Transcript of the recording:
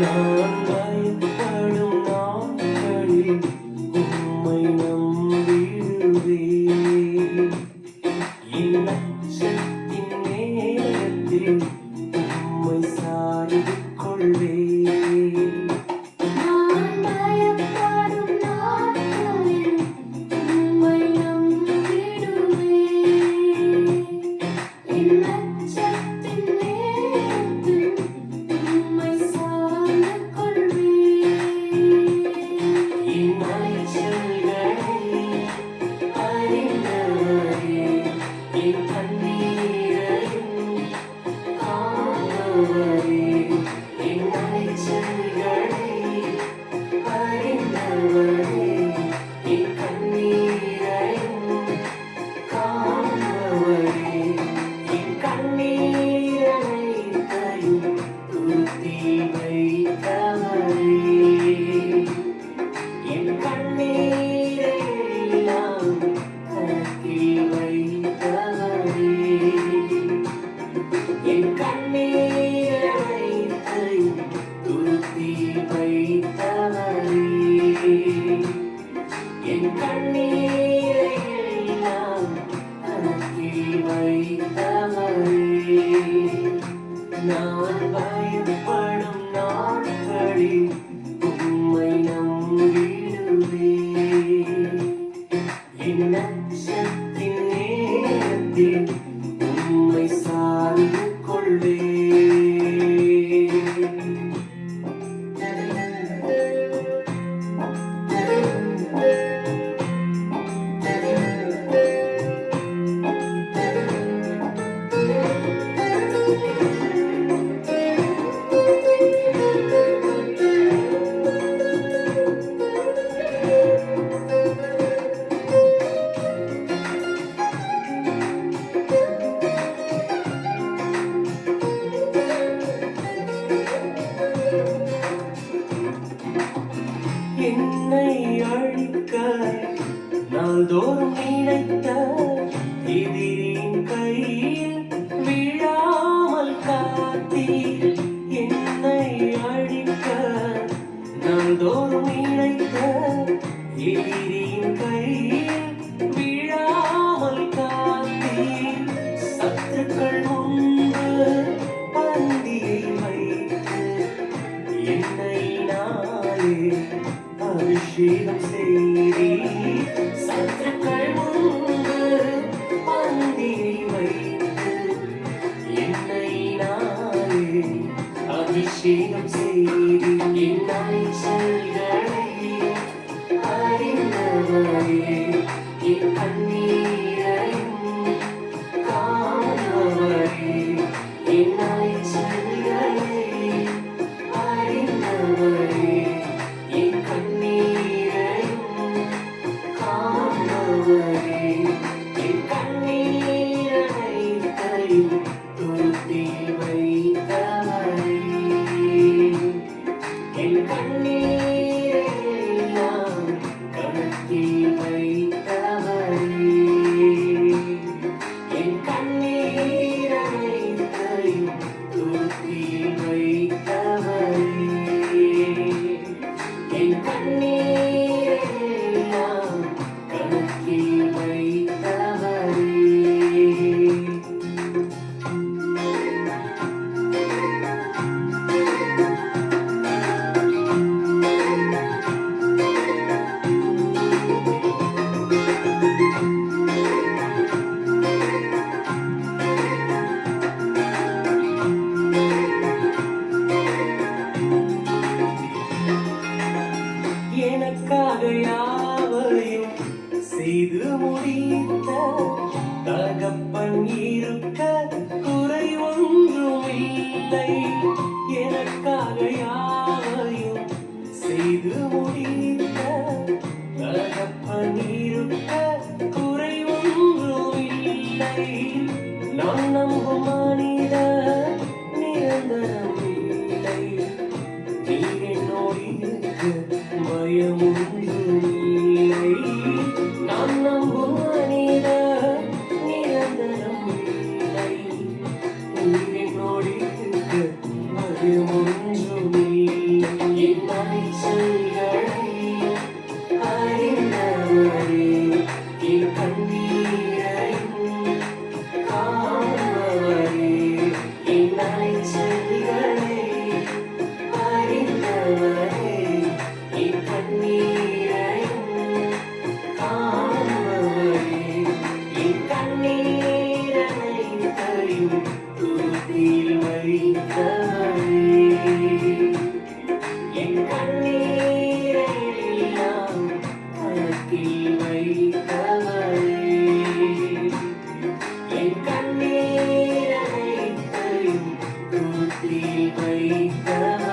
நான் பயப்படும் நாட்களில் உம்மை நம்பிடுவேன். என் அச்சத்தின் நேரத்தில் உம்மை சார்ந்து கொள்வேன். நான் பயப்படும் நாட்களில் உம்மை நம்பிடுவேன். என் அச்சத்தின் நேரத்தில் உம்மை சார்ந்து கொள்வேன். என்னை அழிக்க நாள்தோறும் நினைத்த எதிரின் கையில் விழாமல் காத்தீர். என்னை அழிக்க நாள்தோறும் நினைத்த எதிரின் கையில் விழாமல் காத்தீர். சத்துக்கள் முன்பு பந்தியை வைத்து என்னை நாளே அபிஷேகம் செய்தீர். சத்துக்கள் முன்பு பந்தியை வைத்து என்னை நாளே அபிஷேகம் செய்தீர். என்னை சொல்களை அறிந்தவரே, என் கண்ணீரையும் காண்பவரே, என்னை சொல்களை அறிந்தவரே, என் கண்ணீரையும் காண்பவரே, என் கண்ணீர் அனைத்தையும் துருத்தி வைத்தவரே, என் கண்ணீரெல்லாம் கருத்தில் வைத்தவரே, என் கண்ணீர் அனைத்தையும் துருத்தி வைத்தவரே, என் கண்ணீரெல்லாம் கருத்தில் வைத்தவரே. எனக்காக யாவையும் செய்து முடித்த தகப்பன் இருக்க குறை ஒன்றும் இல்லை. எனக்காக யாவையும் செய்து முடித்த தகப்பன் இருக்க குறை ஒன்றும் இல்லை. நான் நம்பும் மனிதர் நிரந்தரம் இல்லை. நீர் என்னோடு இருக்க பயமொன்றுமில்லை. நான் நம்பும் மனிதர் நிரந்தரம் இல்லை. நீர் என்னோடு இருக்க நெற்றியில் வைத்தவள்